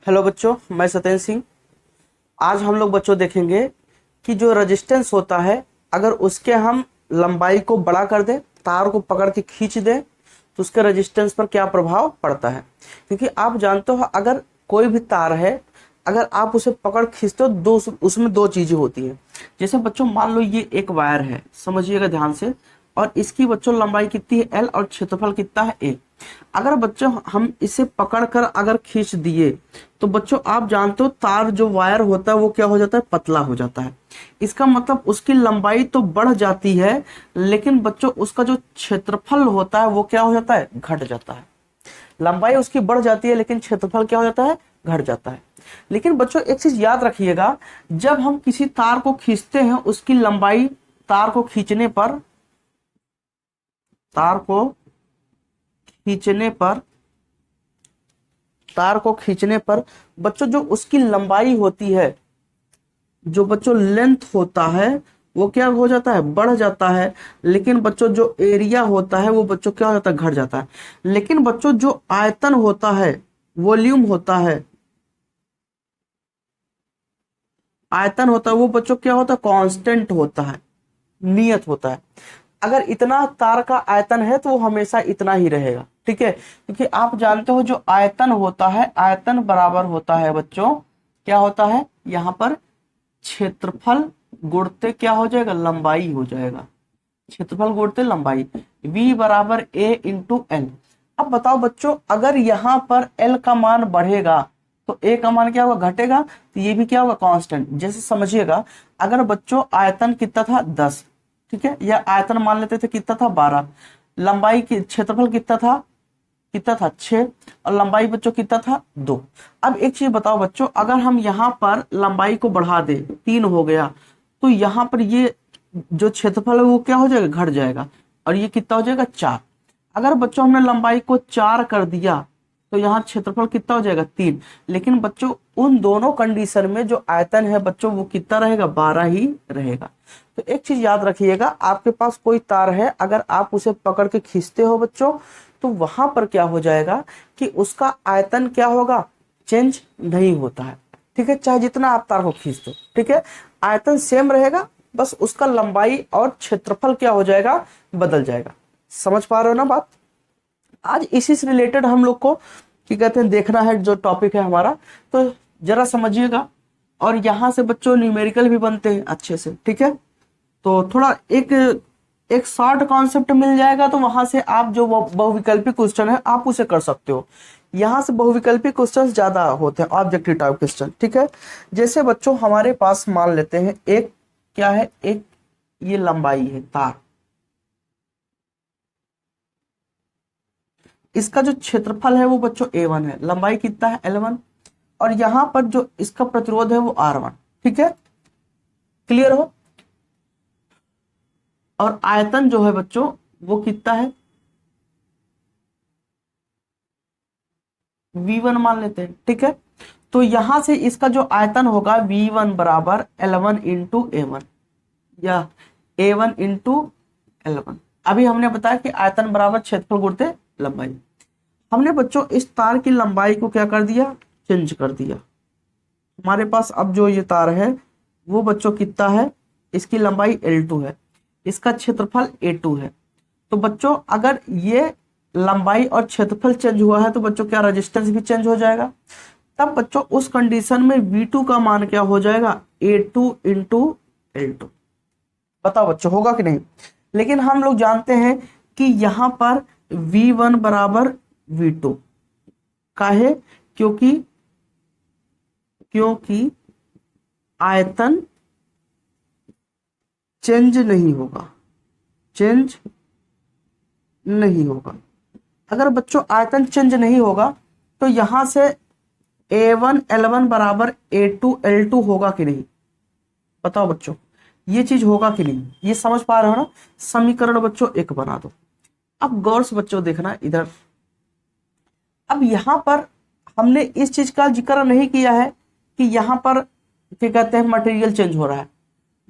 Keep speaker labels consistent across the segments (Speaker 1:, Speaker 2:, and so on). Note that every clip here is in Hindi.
Speaker 1: हेलो बच्चों, मैं सत्येंद्र सिंह। आज हम लोग बच्चों देखेंगे कि जो रेजिस्टेंस होता है, अगर उसके हम लंबाई को बड़ा कर दें, तार को पकड़ के खींच दें, तो उसके रेजिस्टेंस पर क्या प्रभाव पड़ता है। क्योंकि आप जानते हो, अगर कोई भी तार है, अगर आप उसे पकड़ खींचते हो, उसमें दो चीजें होती हैं। जैसे बच्चों मान लो ये एक वायर है, समझिएगा ध्यान से, और इसकी बच्चों लंबाई कितनी है L और क्षेत्रफल कितना है A। अगर बच्चों हम इसे पकड़कर अगर खींच दिए तो बच्चों आप जानते हो तार जो वायर होता है वो क्या हो जाता है, पतला हो जाता है। इसका मतलब उसकी लंबाई तो बढ़ जाती है, लेकिन बच्चों उसका जो क्षेत्रफल होता है वो क्या हो जाता है, घट जाता है। लंबाई उसकी बढ़ जाती है लेकिन क्षेत्रफल क्या हो जाता है, घट जाता है। लेकिन बच्चों एक चीज याद रखिएगा, जब हम किसी तार को खींचते हैं उसकी लंबाई तार को खींचने पर तार को खींचने पर बच्चों जो उसकी लंबाई होती है, जो बच्चों लेंथ होता है वो क्या हो जाता है, बढ़ जाता है। लेकिन बच्चों जो एरिया होता है वो बच्चों क्या हो जाता है, घट जाता है। लेकिन बच्चों जो आयतन होता है, वॉल्यूम होता है, वो बच्चों क्या होता है, कांस्टेंट होता है, नियत होता है। अगर इतना तार का आयतन है तो वो हमेशा इतना ही रहेगा, ठीक है। क्योंकि आप जानते हो जो आयतन होता है, आयतन बराबर होता है बच्चों, क्या होता है यहाँ पर, क्षेत्रफल गुणते क्या हो जाएगा, लंबाई हो जाएगा। क्षेत्रफल गुणते लंबाई, V बराबर A इंटू L। अब बताओ बच्चों, अगर यहाँ पर L का मान बढ़ेगा तो A का मान क्या होगा, घटेगा, तो ये भी क्या होगा, कांस्टेंट। जैसे समझिएगा, अगर बच्चों आयतन कितना था 10, ठीक है, या आयतन मान लेते थे कितना था 12, लंबाई की क्षेत्रफल कितना था 6, और लंबाई बच्चों कितना था 2। अब एक चीज बताओ बच्चों, अगर हम यहाँ पर लंबाई को बढ़ा दे, 3 हो गया, तो यहाँ पर ये जो क्षेत्रफल है वो क्या हो जाएगा, घट जाएगा, और ये कितना हो जाएगा 4। अगर बच्चों हमने लंबाई को 4 कर दिया तो यहाँ क्षेत्रफल कितना हो जाएगा 3। लेकिन बच्चों उन दोनों कंडीशन में जो आयतन है बच्चों वो कितना रहेगा, 12 ही रहेगा। तो एक चीज याद रखिएगा, आपके पास कोई तार है, अगर आप उसे पकड़ के खींचते हो बच्चों, तो वहां पर क्या हो जाएगा कि उसका आयतन क्या होगा, चेंज नहीं होता है, ठीक है। चाहे जितना आप तार को खींच दो, ठीक है, आयतन सेम रहेगा, बस उसका लंबाई और क्षेत्रफल क्या हो जाएगा, बदल जाएगा। समझ पा रहे हो ना बात। आज इसी से रिलेटेड हम लोग को क्या कहते हैं, देखना है जो टॉपिक है हमारा, तो जरा समझिएगा। और यहां से बच्चों न्यूमेरिकल भी बनते हैं अच्छे से, ठीक है। तो थोड़ा एक शॉर्ट कॉन्सेप्ट मिल जाएगा, तो वहां से आप जो बहुविकल्पी क्वेश्चन है आप उसे कर सकते हो। यहाँ से बहुविकल्पी क्वेश्चन ज्यादा होते हैं, ऑब्जेक्टिव टाइप क्वेश्चन, ठीक है। जैसे बच्चों हमारे पास मान लेते हैं एक क्या है, एक ये लंबाई है तार, इसका जो क्षेत्रफल है वो बच्चों A1 है, लंबाई कितना है L1, और यहां पर जो इसका प्रतिरोध है वो R1, ठीक है, क्लियर हो। और आयतन जो है बच्चों वो कितना है, V1 मान लेते हैं, ठीक है। तो यहां से इसका जो आयतन होगा V1 बराबर L1 इंटू A1, या A1 इंटू L1। अभी हमने बताया कि आयतन बराबर क्षेत्रफल गुणित लंबाई। हमने बच्चों इस तार की लंबाई को क्या कर दिया, चेंज कर दिया। हमारे पास अब जो ये तार है वो बच्चों कितना है, इसकी लंबाई L2 है, इसका क्षेत्रफल A2 है। तो बच्चों अगर ये लंबाई और क्षेत्रफल चेंज हुआ है तो बच्चों क्या रेजिस्टेंस भी चेंज हो जाएगा। तब बच्चों उस कंडीशन में V2 का मान क्या हो जाएगा, A2 इंटू L2। बताओ बच्चों होगा कि नहीं। लेकिन हम लोग जानते हैं कि यहां पर V1 बराबर V2 काहे, क्योंकि आयतन चेंज नहीं होगा। अगर बच्चों आयतन चेंज नहीं होगा तो यहां से A1 L1 बराबर A2 L2 होगा कि नहीं। बताओ बच्चों ये चीज होगा कि नहीं, ये समझ पा रहे हो ना। समीकरण बच्चों एक बना दो। अब गौर से बच्चों देखना इधर, अब यहां पर हमने इस चीज का जिक्र नहीं किया है कि यहां पर क्या कहते हैं, मटेरियल चेंज हो रहा है।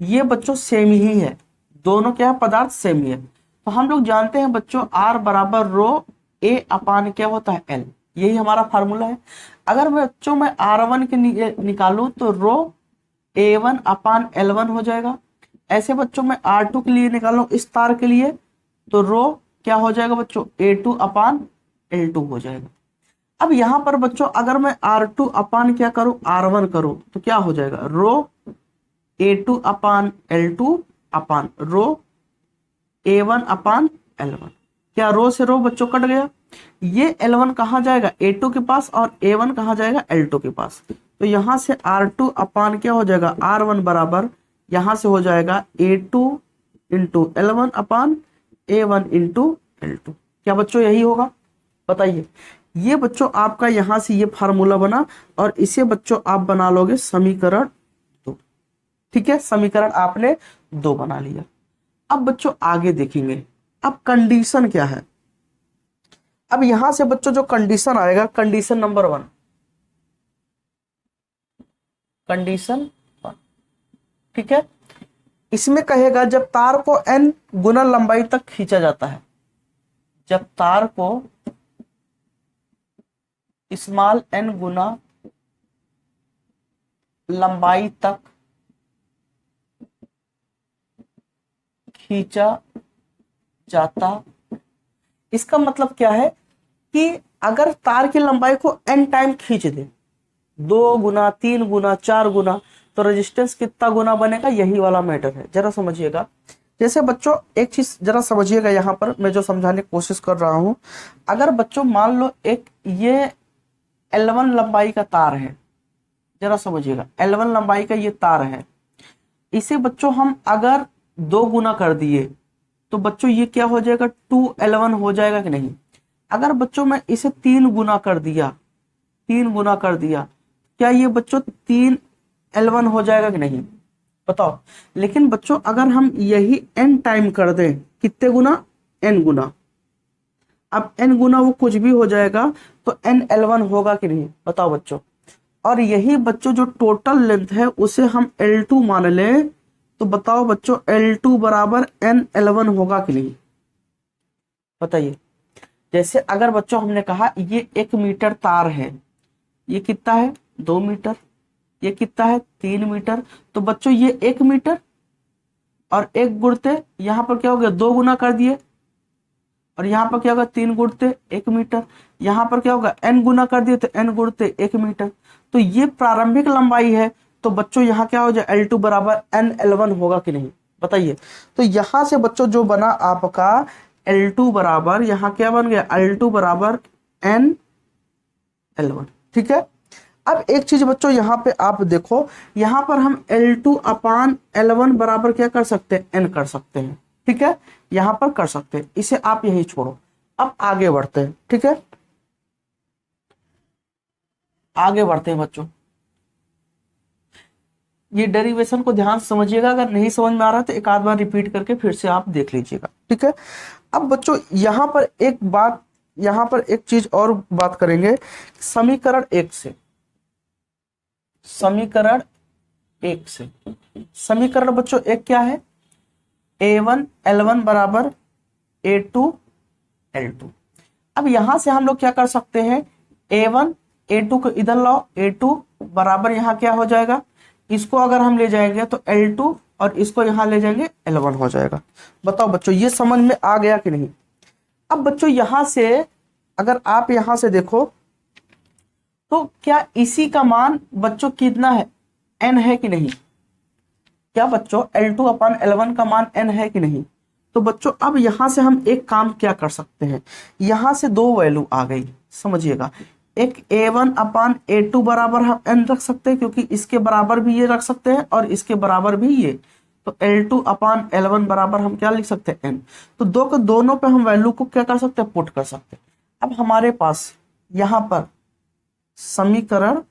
Speaker 1: ये बच्चों सेम ही है, दोनों क्या है, पदार्थ सेम ही है। तो हम लोग जानते हैं बच्चों R बराबर रो A अपान क्या होता है L, यही हमारा फार्मूला है। अगर बच्चों मैं R1 के निकालूं तो रो A1 अपान L1 हो जाएगा। ऐसे बच्चों मैं R2 के लिए निकालूं इस तार के लिए तो रो क्या हो जाएगा बच्चों, A2 अपान L2 हो जाएगा। अब यहां पर बच्चों अगर मैं R2 अपान क्या करूं, R1 करूं तो क्या हो जाएगा, रो A2 अपान L2 अपान रो A1 अपान L1। क्या रो से रो बच्चों कट गया, ये L1 कहाँ जाएगा, A2 के पास, और A1 कहाँ जाएगा, L2 के पास। तो यहां से R2 अपान क्या हो जाएगा, R1 बराबर यहां से हो जाएगा A2 इंटू L1 अपान A1 इंटू L2। क्या बच्चों यही होगा, बताइए। ये बच्चों आपका यहां से ये फार्मूला बना और इसे बच्चों आप बना लोगे समीकरण 2। ठीक है, समीकरण आपने 2 बना लिया। अब बच्चों आगे देखेंगे, अब कंडीशन क्या है। अब यहां से बच्चों जो कंडीशन आएगा, कंडीशन नंबर 1, कंडीशन 1, ठीक है। इसमें कहेगा जब तार को n गुना लंबाई तक खींचा जाता है, जब तार को स्मॉल n गुना लंबाई तक खींचा जाता, इसका मतलब क्या है कि अगर तार की लंबाई को n टाइम खींच दे, 2 गुना 3 गुना 4 गुना, तो रेजिस्टेंस कितना गुना बनेगा, यही वाला मैटर है। जरा समझिएगा, जैसे बच्चों एक चीज जरा समझिएगा, यहां पर मैं जो समझाने की कोशिश कर रहा हूं, अगर बच्चों मान लो एक ये L1 लंबाई का तार है, जरा समझिएगा, L1 लंबाई का ये तार है, इसे बच्चों हम अगर 2 गुना कर दिए तो बच्चों ये क्या हो जाएगा, 2L1 हो जाएगा कि नहीं। अगर बच्चों मैं इसे 3 गुना कर दिया, 3 गुना कर दिया, क्या ये बच्चों 3L1 हो जाएगा कि नहीं, बताओ। लेकिन बच्चों अगर हम यही n टाइम कर दें, कितने गुना, n गुना, अब n गुना वो कुछ भी हो जाएगा तो nL1 होगा कि नहीं, बताओ बच्चों। और यही बच्चों जो टोटल लेंथ है उसे हम L2 मान लें, तो बताओ बच्चों L2 बराबर nL1 होगा कि नहीं, बताइए। जैसे अगर बच्चों हमने कहा ये 1 मीटर तार है, ये कितना है 2 मीटर, ये कितना है 3 मीटर, तो बच्चों ये 1 मीटर और 1 गुणते यहां पर क्या हो गया, 2 गुना कर दिए, और यहाँ पर क्या होगा 3 गुणते 1 मीटर, यहाँ पर क्या होगा n गुना कर दिए तो n गुणते 1 मीटर। तो ये प्रारंभिक लंबाई है, तो बच्चों यहाँ क्या हो जाए, L2 बराबर nL1 होगा कि नहीं, बताइए। तो यहां से बच्चों जो बना आपका L2 बराबर, यहाँ क्या बन गया, L2 बराबर nL1, ठीक है। अब एक चीज बच्चों यहाँ पे आप देखो, यहाँ पर हम L2 अपान L1 बराबर क्या कर सकते हैं, n कर सकते हैं, ठीक है, यहां पर कर सकते हैं, इसे आप यही छोड़ो। अब आगे बढ़ते हैं, ठीक है, आगे बढ़ते हैं बच्चों। ये डेरिवेशन को ध्यान से समझिएगा, अगर नहीं समझ में आ रहा तो एक आध बार रिपीट करके फिर से आप देख लीजिएगा, ठीक है। अब बच्चों यहां पर एक बात, यहां पर एक चीज और बात करेंगे, समीकरण 1 से, समीकरण 1 से, समीकरण बच्चों 1 क्या है, A1 L1 बराबर A2 L2। अब यहां से हम लोग क्या कर सकते हैं, A1 A2 को इधर लाओ, A2 बराबर यहां क्या हो जाएगा, इसको अगर हम ले जाएंगे तो L2 और इसको यहां ले जाएंगे L1 हो जाएगा। बताओ बच्चों ये समझ में आ गया कि नहीं। अब बच्चों यहां से अगर आप यहां से देखो तो क्या इसी का मान बच्चों कितना है, n है कि नहीं, क्या बच्चों L2 अपान L1 का मान n है कि नहीं। तो बच्चों अब यहां से हम एक काम क्या कर सकते हैं, यहां से 2 वैल्यू आ गई, समझिएगा। एक A1 अपान A2 बराबर हम n रख सकते हैं, क्योंकि इसके बराबर भी ये रख सकते हैं और इसके बराबर भी ये, तो L2 अपान L1 बराबर हम क्या लिख सकते हैं, n। तो दो के दोनों पे हम वैल्यू को क्या कर सकते हैं, पुट कर सकते हैं। अब हमारे पास यहां पर समीकरण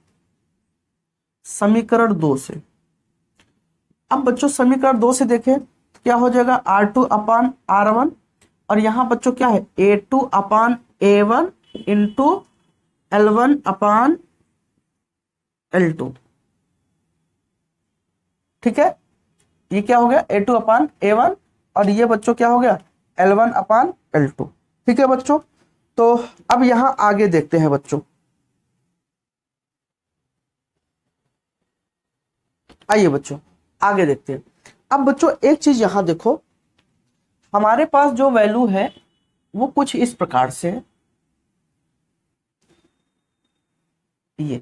Speaker 1: 2 से, अब बच्चों समीकरण 2 से देखें तो क्या हो जाएगा, R2 अपान R1, और यहां बच्चों क्या है, A2 अपान A1 इंटू L1 अपान L2, ठीक है। ये क्या हो गया, A2 अपान A1, और ये बच्चों क्या हो गया, L1 अपान L2, ठीक है बच्चों। तो अब यहां आगे देखते हैं बच्चों, आइए बच्चों आगे देखते हैं। अब बच्चों एक चीज यहां देखो, हमारे पास जो वैल्यू है वो कुछ इस प्रकार से है, ये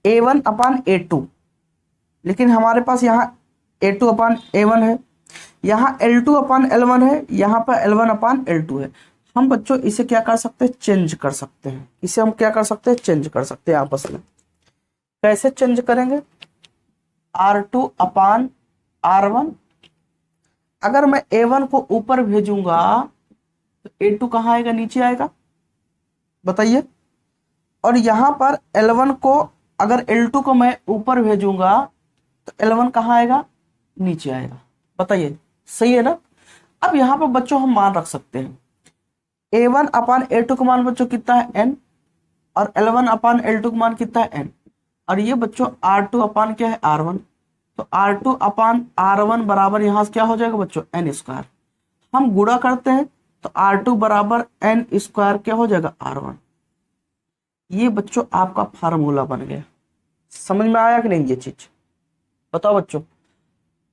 Speaker 1: A1 अपान A2, लेकिन हमारे पास यहाँ A2 अपान A1 है, यहाँ L2 अपान L1 है, यहाँ पर L1 अपान L2 है। हम बच्चों इसे क्या कर सकते हैं, चेंज कर सकते हैं। इसे हम क्या कर सकते हैं, चेंज कर सकते हैं आपस में। कैसे चेंज करेंगे, R2 अपान R1, अगर मैं A1 को ऊपर भेजूंगा तो A2 कहाँ आएगा, नीचे आएगा, बताइए। और यहां पर L1 को अगर L2 को मैं ऊपर भेजूंगा तो L1 कहाँ आएगा, नीचे आएगा, बताइए, सही है ना। अब यहां पर बच्चों हम मान रख सकते हैं, A1 अपान A2 का मान बच्चों कितना है n, और L1 अपान L2 का मान कितना है n, और ये बच्चों R2 अपान क्या है R1, तो R2 अपान R1 बराबर यहां से क्या हो जाएगा बच्चों, n स्क्वायर। हम गुणा करते हैं तो R2 बराबर n स्क्वायर क्या हो जाएगा, R1। ये बच्चों आपका फार्मूला बन गया। समझ में आया कि नहीं ये चीज, बताओ बच्चों।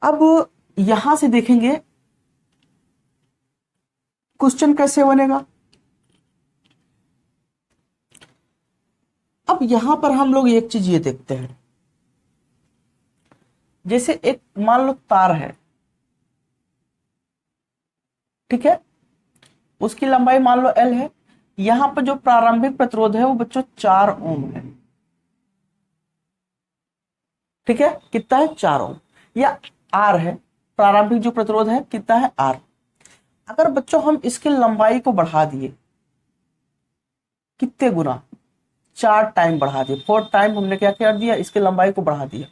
Speaker 1: अब यहां से देखेंगे क्वेश्चन कैसे बनेगा। अब यहां पर हम लोग एक चीज ये देखते हैं, जैसे एक मान लो तार है, ठीक है, उसकी लंबाई मान लो L है, यहां पर जो प्रारंभिक प्रतिरोध है वो बच्चों 4 ओम है, ठीक है, कितना है 4 ओम, या R है, प्रारंभिक जो प्रतिरोध है कितना है R। अगर बच्चों हम इसकी लंबाई को बढ़ा दिए, कितने गुना, 4 टाइम बढ़ा दिए, 4 टाइम हमने क्या कर दिया, इसकी लंबाई को बढ़ा दिया,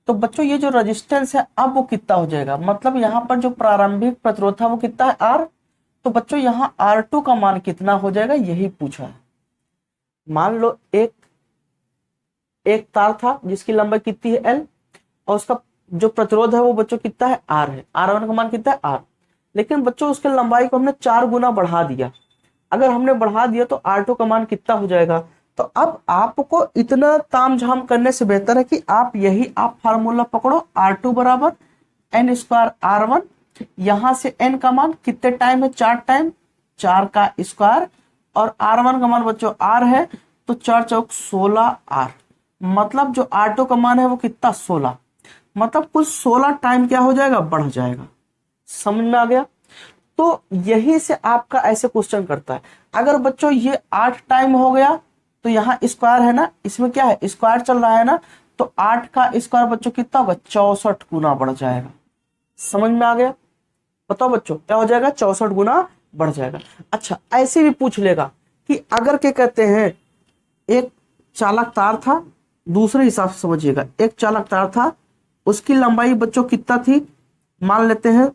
Speaker 1: तो बच्चों ये जो रेजिस्टेंस है अब वो कितना हो जाएगा, मतलब यहाँ पर जो प्रारंभिक प्रतिरोध था वो कितना है R, तो बच्चों यहाँ R2 का मान कितना हो जाएगा, यही पूछा है। मान लो एक तार था जिसकी लंबाई कितनी है L, और उसका जो प्रतिरोध है वो बच्चों कितना है R है, R1 का मान कितना है R, लेकिन बच्चों उसके लंबाई को हमने 4 गुना बढ़ा दिया। अगर हमने बढ़ा दिया तो R2 का मान कितना हो जाएगा। तो अब आपको इतना तामझाम करने से बेहतर है कि आप फार्मूला पकड़ो, R2 बराबर n स्क्वायर R1, यहां से n का मान कितने टाइम है, 4 टाइम, 4 का स्क्वायर, और R1 का मान बच्चों R है, तो 4 चौक 16 R, मतलब जो R2 का मान है वो कितना 16, मतलब कुल 16 टाइम क्या हो जाएगा, बढ़ जाएगा। समझ में आ गया। तो यही से आपका ऐसे क्वेश्चन करता है। अगर बच्चों ये 8 टाइम हो गया तो यहाँ स्क्वायर है ना, इसमें क्या है, स्क्वायर चल रहा है ना, तो 8 का स्क्वायर बच्चों कितना होगा, 64 गुना बढ़ जाएगा। समझ में आ गया, बताओ बच्चों क्या हो जाएगा, 64 गुना बढ़ जाएगा। अच्छा ऐसे भी पूछ लेगा कि अगर क्या कहते हैं, एक चालक तार था, दूसरे हिसाब से समझिएगा, एक चालक तार था, उसकी लंबाई बच्चों कितना थी, मान लेते हैं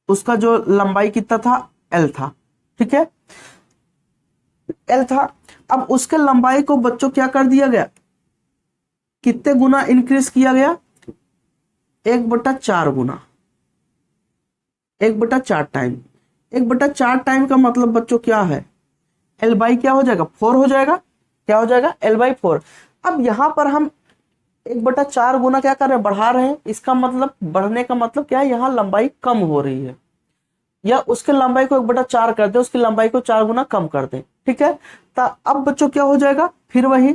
Speaker 1: उसका जो लंबाई कितना था, L था, ठीक है, L था। अब उसके लंबाई को बच्चों क्या कर दिया गया, कितने गुना इंक्रीज किया गया, 1/4 गुना, 1/4 टाइम। 1/4 टाइम का मतलब बच्चों क्या है, L बाई क्या हो जाएगा, 4 हो जाएगा, क्या हो जाएगा, L बाई 4। अब यहां पर हम 1/4 गुना क्या कर रहे हैं, बढ़ा रहे हैं, इसका मतलब बढ़ने का मतलब क्या है, यहाँ लंबाई कम हो रही है, या उसके लंबाई को 1/4 कर दे, उसकी लंबाई को 4 गुना कम कर दे, ठीक है। तो अब बच्चों क्या हो जाएगा, फिर वही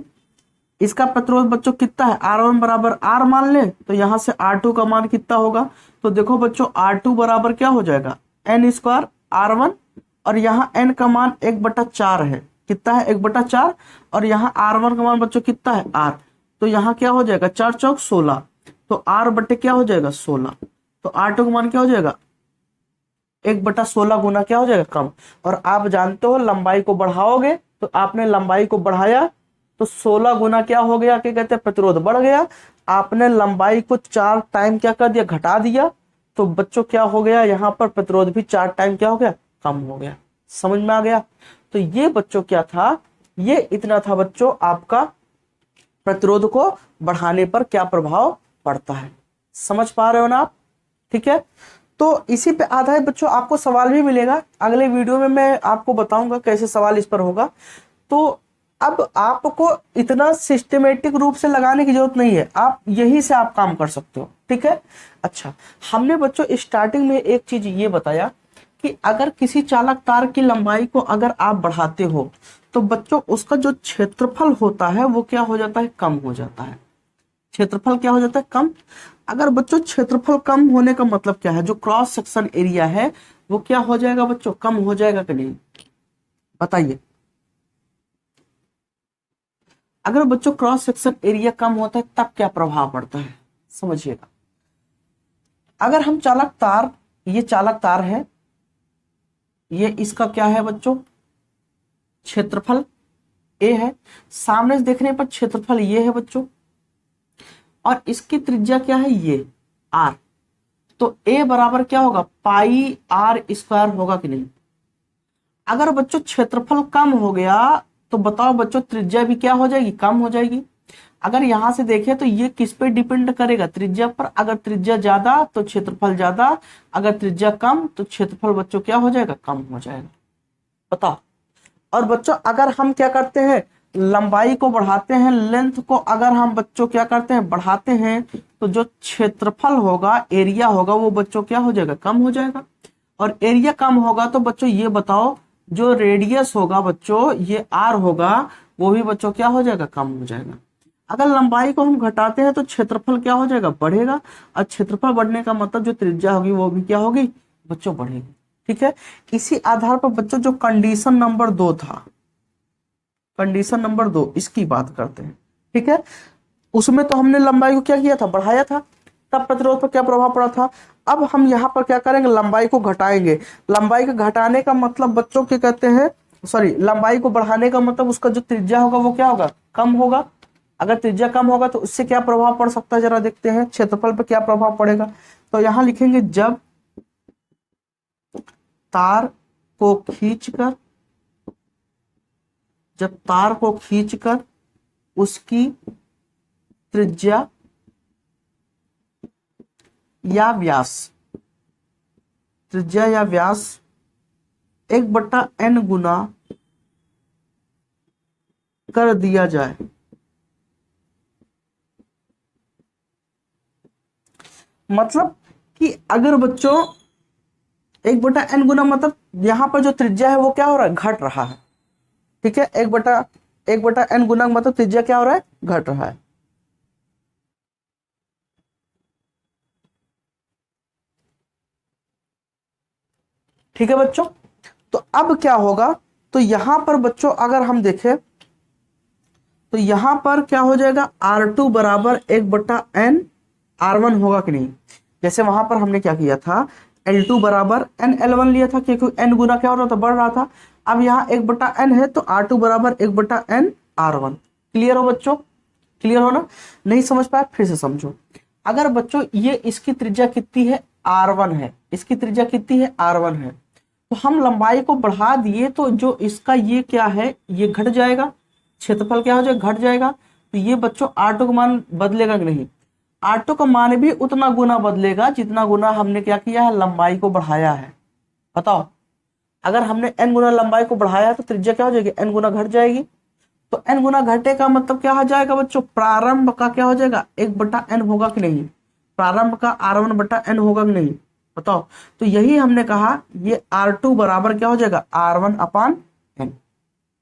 Speaker 1: इसका प्रतिरोध बच्चों कितना है, R1 बराबर R मान ले, तो यहां से R2 का मान कितना होगा, तो देखो बच्चों R2 बराबर क्या हो जाएगा, n स्क्वायर R1, और यहाँ n का मान 1/4 है, कितना है 1/4, और यहाँ R1 का मान बच्चों कितना है R, तो यहाँ क्या हो जाएगा, 4 चौक 16, तो R बटे क्या हो जाएगा 16, तो R2 का मान क्या हो जाएगा 1/16 गुना क्या हो जाएगा कम। और आप जानते हो लंबाई को बढ़ाओगे, तो आपने लंबाई को बढ़ाया तो 16 गुना क्या हो गया, क्या कहते हैं, प्रतिरोध बढ़ गया। आपने लंबाई को 4 टाइम क्या कर दिया, घटा दिया, तो बच्चों क्या हो गया, यहाँ पर प्रतिरोध भी 4 टाइम क्या हो गया, कम हो गया। समझ में आ गया। तो ये बच्चों क्या था, ये इतना था बच्चों आपका प्रतिरोध को बढ़ाने पर क्या प्रभाव पड़ता है। समझ पा रहे हो ना आप, ठीक है। तो इसी पे आधारित बच्चों आपको सवाल भी मिलेगा, अगले वीडियो में मैं आपको बताऊंगा कैसे सवाल इस पर होगा। तो अब आपको इतना सिस्टमेटिक रूप से लगाने की जरूरत नहीं है, आप यही से आप काम कर सकते हो, ठीक है। अच्छा, हमने बच्चों स्टार्टिंग में एक चीज ये बताया कि अगर किसी चालक तार की लंबाई को अगर आप बढ़ाते हो तो बच्चों उसका जो क्षेत्रफल होता है वो क्या हो जाता है, कम हो जाता है। क्षेत्रफल क्या हो जाता है, कम। अगर बच्चों क्षेत्रफल कम होने का मतलब क्या है, जो क्रॉस सेक्शन एरिया है वो क्या हो जाएगा बच्चों, कम हो जाएगा कि नहीं, बताइए। अगर बच्चों क्रॉस सेक्शन एरिया कम होता है तब क्या प्रभाव पड़ता है, समझिएगा। अगर हम चालक तार, ये चालक तार है, ये इसका क्या है बच्चों, क्षेत्रफल ए है। सामने से देखने पर क्षेत्रफल ये है बच्चों, और इसकी त्रिज्या क्या है, ये आर। तो ए बराबर क्या होगा, पाई आर स्क्वायर होगा कि नहीं। अगर बच्चों क्षेत्रफल कम हो गया तो बताओ बच्चों त्रिज्या भी क्या हो जाएगी, कम हो जाएगी। अगर यहां से देखें तो ये किस पे डिपेंड करेगा, त्रिज्या पर। अगर त्रिज्या ज्यादा तो क्षेत्रफल ज्यादा, अगर त्रिज्या कम तो क्षेत्रफल बच्चों क्या हो जाएगा, कम हो जाएगा। बताओ। और बच्चों अगर हम क्या करते हैं, लंबाई को बढ़ाते हैं, लेंथ को अगर हम बच्चों क्या करते हैं, बढ़ाते हैं, तो जो क्षेत्रफल होगा, एरिया होगा, वो बच्चों क्या हो जाएगा, कम हो जाएगा। और एरिया कम होगा तो बच्चों ये बताओ, जो रेडियस होगा बच्चों, ये आर होगा, वो भी बच्चों क्या हो जाएगा, कम हो जाएगा। अगर लंबाई को हम घटाते हैं तो क्षेत्रफल क्या हो जाएगा, बढ़ेगा। और क्षेत्रफल बढ़ने का मतलब जो त्रिज्या होगी वो भी क्या होगी बच्चों, बढ़ेगी, ठीक है। इसी आधार पर बच्चों जो कंडीशन नंबर 2 था, कंडीशन नंबर 2 इसकी बात करते हैं, ठीक है। उसमें तो हमने लंबाई को क्या किया था, बढ़ाया था, तब प्रतिरोध पर क्या प्रभाव पड़ा था। अब हम यहाँ पर क्या करेंगे, लंबाई को घटाएंगे। लंबाई को घटाने का मतलब बच्चों क्या कहते हैं, सॉरी, लंबाई को बढ़ाने का मतलब उसका जो त्रिज्या होगा वो क्या होगा, कम होगा। अगर त्रिज्या कम होगा तो उससे क्या प्रभाव पड़ सकता है, जरा देखते हैं, क्षेत्रफल पर क्या प्रभाव पड़ेगा। तो यहां लिखेंगे, जब तार को खींचकर, जब तार को खींचकर उसकी त्रिज्या या व्यास, त्रिज्या या व्यास 1/n गुना कर दिया जाए, मतलब कि अगर बच्चों 1/n गुना, मतलब यहां पर जो त्रिज्या है वो क्या हो रहा है, घट रहा है, ठीक है। 1/n गुना मतलब त्रिज्या क्या हो रहा है, घट रहा है। ठीक है बच्चों। तो अब क्या होगा, तो यहां पर बच्चों अगर हम देखें तो यहां पर क्या हो जाएगा, R2 बराबर 1/n R1 होगा कि नहीं। जैसे वहां पर हमने क्या किया था, L2 बराबर NL1 लिया था, क्योंकि n गुना क्या हो रहा था, बढ़ रहा था। अब यहाँ 1/n है तो R2 बराबर 1/n R1। क्लियर हो बच्चों, क्लियर हो ना। नहीं समझ पाए फिर से समझो। अगर बच्चों ये इसकी त्रिज्या कितनी है, R1 है, इसकी त्रिज्या कितनी है, R1 है, तो हम लंबाई को बढ़ा दिए तो जो इसका ये क्या है, ये घट जाएगा, क्षेत्रफल क्या हो जाएगा, घट जाएगा। तो ये बच्चों R2 का मान बदलेगा कि नहीं, R2 का मान भी उतना गुना बदलेगा जितना गुना हमने क्या किया है, लंबाई को बढ़ाया है। बताओ, अगर हमने n गुना लंबाई को बढ़ाया तो त्रिज्या क्या हो जाएगी, n गुना घट जाएगी। तो n गुना घटे का मतलब क्या हो जाएगा बच्चों, प्रारंभ का क्या हो जाएगा, 1/n होगा कि नहीं, प्रारंभ का R1/n होगा कि नहीं, बताओ। तो यही हमने कहा, ये R2 बराबर क्या हो जाएगा, R1/n।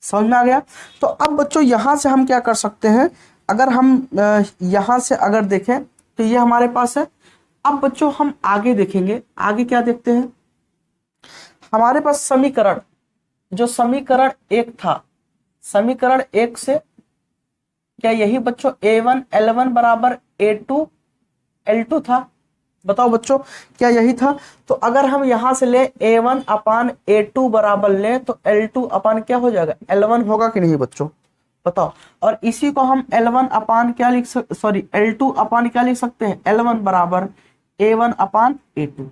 Speaker 1: समझ में आ गया। तो अब बच्चों यहां से हम क्या कर सकते हैं, अगर हम यहां से अगर देखें तो ये हमारे पास है। अब बच्चों हम आगे देखेंगे, आगे क्या देखते हैं, हमारे पास समीकरण, जो समीकरण 1 था, समीकरण 1 से क्या यही बच्चों A1 L1 बराबर A2 L2 था। बताओ बच्चों, क्या यही था। तो अगर हम यहां से ले A1/A2 बराबर ले तो L2 अपान क्या हो जाएगा, L1 होगा कि नहीं बच्चों, बताओ। और इसी को हम L1 अपान क्या लिख सकते, सॉरी L2 अपान क्या लिख सकते हैं, L1 बराबर A1/A2।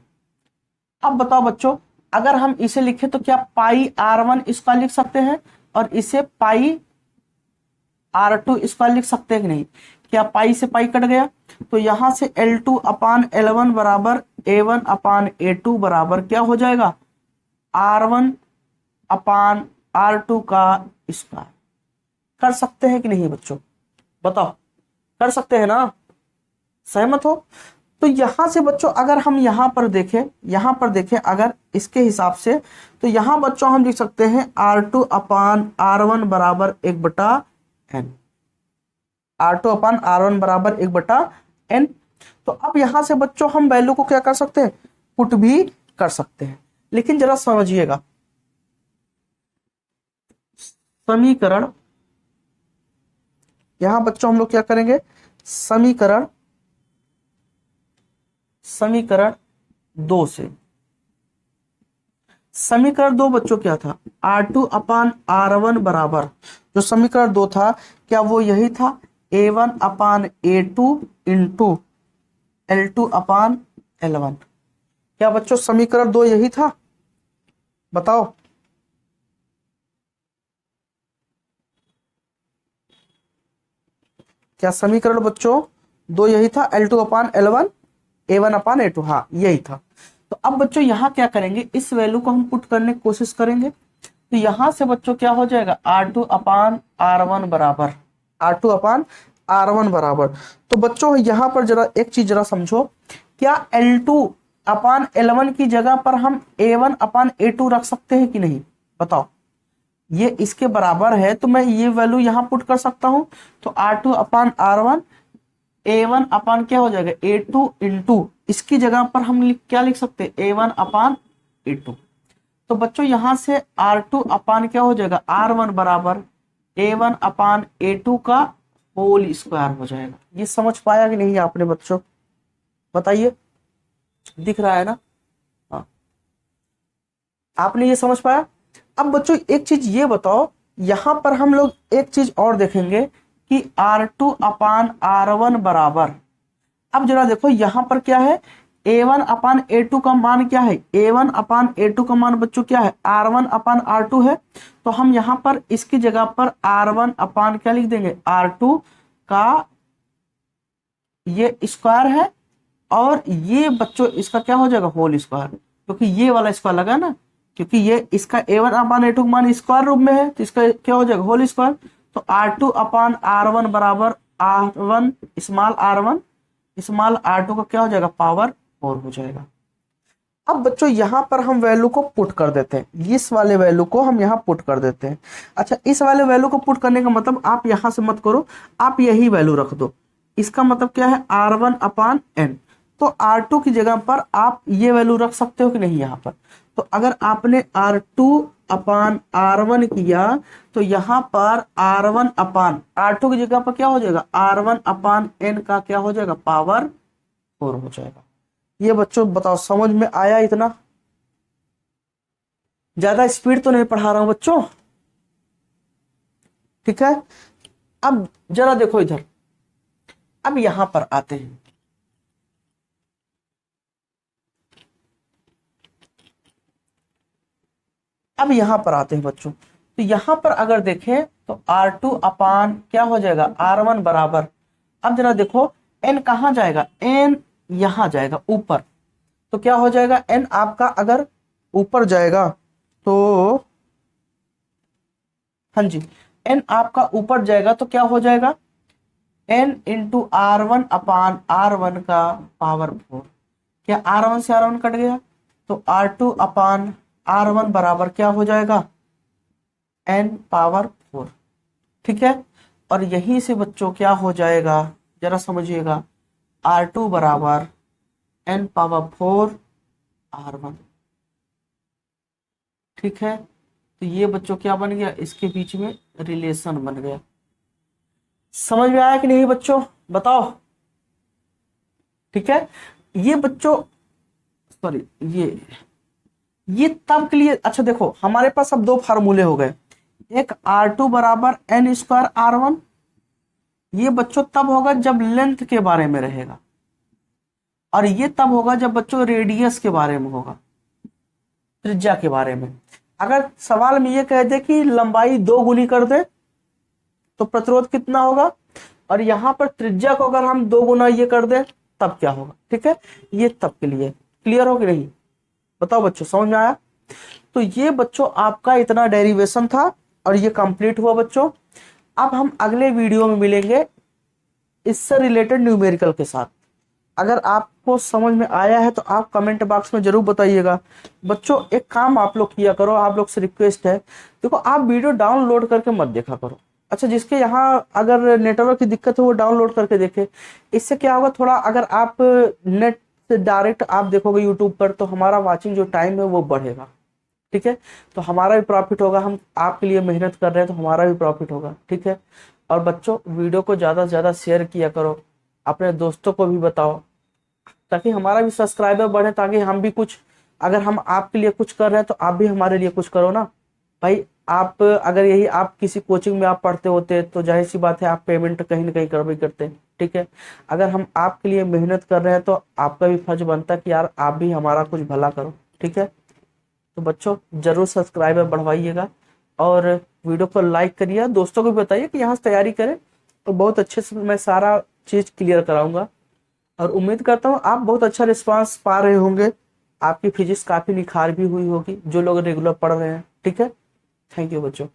Speaker 1: अब बताओ बच्चों, अगर हम इसे लिखे तो क्या पाई R1 इसका लिख सकते हैं, और इसे पाई R2 इसका लिख सकते हैं कि नहीं। क्या पाई से पाई कट गया, तो यहां से L2/L1 बराबर A1/A2 बराबर क्या हो जाएगा, R1/R2 का स्क्वायर। कर सकते हैं कि नहीं बच्चों, बताओ, कर सकते हैं ना, सहमत हो? तो यहां से बच्चों अगर हम यहां पर देखें अगर इसके हिसाब से, तो यहां बच्चों हम लिख सकते हैं R2 अपान R1 बराबर 1/n, R2 अपान R1 बराबर 1/n। तो अब यहां से बच्चों हम वैल्यू को क्या कर सकते हैं, पुट भी कर सकते हैं। लेकिन जरा समझिएगा, समीकरण, यहां बच्चों हम लोग क्या करेंगे, समीकरण 2 से, समीकरण 2 बच्चों क्या था, R2 अपान R1 बराबर, जो समीकरण 2 था क्या वो यही था, A1 अपान A2 इंटू L2 अपान L1। क्या बच्चों समीकरण 2 यही था, बताओ? क्या समीकरण बच्चों 2 यही था, L2 अपान L1, A1 अपान A2, हाँ यही था। तो अब बच्चों यहां क्या करेंगे, इस वैल्यू को हम पुट करने की कोशिश करेंगे। तो यहां से बच्चों क्या हो जाएगा, R2 अपान R1 बराबर, R2 अपान R1 बराबर। तो बच्चों यहां पर जरा एक चीज जरा समझो, क्या L2 अपान L1 की जगह पर हम A1 अपान A2 रख सकते हैं कि नहीं, बताओ? ये इसके बराबर है तो मैं ये वैल्यू यहां पुट कर सकता हूं। तो R2 अपान R1, A1 अपान क्या हो जाएगा A2 इंटू, इसकी जगह पर हम क्या लिख सकते हैं, A1 अपान A2। तो बच्चों यहां से R2 अपान क्या हो जाएगा R1 बराबर A1 अपान A2 का होल स्क्वायर हो जाएगा। ये समझ पाया कि नहीं आपने बच्चों, बताइए, दिख रहा है ना? हाँ, आपने ये समझ पाया। अब बच्चों एक चीज ये बताओ, यहां पर हम लोग एक चीज और देखेंगे कि R2 अपान R1 बराबर, अब जरा देखो यहां पर क्या है, A1 अपान A2 का मान क्या है, A1 अपान A2 का मान बच्चों क्या है, R1 अपान R2 है। तो हम यहां पर इसकी जगह पर R1 अपान क्या लिख देंगे, R2 का ये स्क्वायर है, और ये बच्चों इसका क्या हो जाएगा, होल स्क्वायर, क्योंकि ये वाला स्क्वायर लगा ना, क्योंकि ये इसका A1 अपान A2 का मान स्क्वायर रूप में है, तो इसका क्या हो जाएगा, होल स्क्वायर। तो R2 अपान R1 बराबर R1 small R1 small R2 का क्या हो जाएगा, पावर 4 हो जाएगा। अब बच्चों यहां पर हम वैल्यू को पुट कर देते हैं, इस वाले वैल्यू को हम यहां पुट कर देते हैं। अच्छा, इस वाले वैल्यू को पुट करने का मतलब आप यहां से मत करो, आप यही वैल्यू रख दो। इसका मतलब क्या है, R1 अपान N। तो R2 की जगह पर आप ये वैल्यू रख सकते हो कि नहीं यहां पर। तो अगर आपने R2 अपान R1 किया, तो यहां पर R1 अपान R2 की जगह पर क्या हो जाएगा, R1 अपान N का क्या हो जाएगा, पावर 4 हो जाएगा। ये बच्चों बताओ समझ में आया इतना? ज्यादा स्पीड तो नहीं पढ़ा रहा हूं बच्चों, ठीक है? अब जरा देखो इधर, अब यहां पर आते हैं, अब यहां पर आते हैं बच्चों। तो यहां पर अगर देखें तो R2 अपान क्या हो जाएगा, R1 बराबर, अब जरा देखो N कहां जाएगा, N यहां जाएगा ऊपर। तो क्या हो जाएगा, N आपका अगर ऊपर जाएगा तो, हाँ जी, N आपका ऊपर जाएगा तो क्या हो जाएगा, N इंटू R1 अपान R1 का पावर 4। क्या R1 से R1 कट गया, तो R2 अपान R1 बराबर क्या हो जाएगा, N पावर 4, ठीक है? और यहीं से बच्चों क्या हो जाएगा, जरा समझिएगा, R2 बराबर N पावर 4 R1, ठीक है? तो ये बच्चों क्या बन गया, इसके बीच में रिलेशन बन गया। समझ में आया कि नहीं बच्चों, बताओ? ठीक है, ये बच्चों सॉरी, ये तब के लिए, अच्छा देखो हमारे पास अब दो फार्मूले हो गए, एक R2 बराबर N स्क्वायर R1, ये बच्चों तब होगा जब लेंथ के बारे में रहेगा, और ये तब होगा जब बच्चों रेडियस के बारे में होगा, त्रिज्या के बारे में। अगर सवाल में ये कह दे कि लंबाई 2 गुनी कर दे तो प्रतिरोध कितना होगा, और यहां पर त्रिज्या को अगर हम 2 गुना ये कर दे तब क्या होगा, ठीक है? ये तब के लिए, क्लियर हो कि नहीं, बताओ बच्चों, समझ में आया? तो ये बच्चों आपका इतना डेरिवेशन था और ये कंप्लीट हुआ बच्चों। अब हम अगले वीडियो में मिलेंगे इससे रिलेटेड न्यूमेरिकल के साथ। अगर आपको समझ में आया है तो आप कमेंट बॉक्स में जरूर बताइएगा। बच्चों एक काम आप लोग किया करो, आप लोग से रिक्वेस्ट है, देखो आप वीडियो डाउनलोड करके मत देखा करो। अच्छा, जिसके यहाँ अगर नेटवर्क की दिक्कत है वो डाउनलोड करके देखे। इससे क्या होगा, थोड़ा अगर आप नेट से डायरेक्ट आप देखोगे यूट्यूब पर तो हमारा वॉचिंग जो टाइम है वो बढ़ेगा। ठीक है, तो हमारा भी प्रॉफिट होगा, हम आपके लिए मेहनत कर रहे हैं तो हमारा भी प्रॉफिट होगा। ठीक है, और बच्चों वीडियो को ज़्यादा से ज़्यादा शेयर किया करो, अपने दोस्तों को भी बताओ, ताकि हमारा भी सब्सक्राइबर बढ़े, ताकि हम भी कुछ, अगर हम आपके लिए कुछ कर रहे हैं तो आप भी हमारे लिए कुछ करो ना भाई। आप अगर यही आप किसी कोचिंग में आप पढ़ते होते तो जाहिर सी बात है आप पेमेंट कहीं ना कहीं कर भी करते। ठीक है, अगर हम आपके लिए मेहनत कर रहे हैं तो आपका भी फर्ज बनता है कि यार आप भी हमारा कुछ भला करो। ठीक है, तो बच्चों जरूर सब्सक्राइबर बढ़वाइएगा और वीडियो को लाइक करिए, दोस्तों को भी बताइए कि यहाँ से तैयारी करें, तो बहुत अच्छे से मैं सारा चीज़ क्लियर कराऊंगा। और उम्मीद करता हूँ आप बहुत अच्छा रिस्पांस पा रहे होंगे, आपकी फिजिक्स काफ़ी निखार भी हुई होगी जो लोग रेगुलर पढ़ रहे हैं। ठीक है, थैंक यू बच्चों।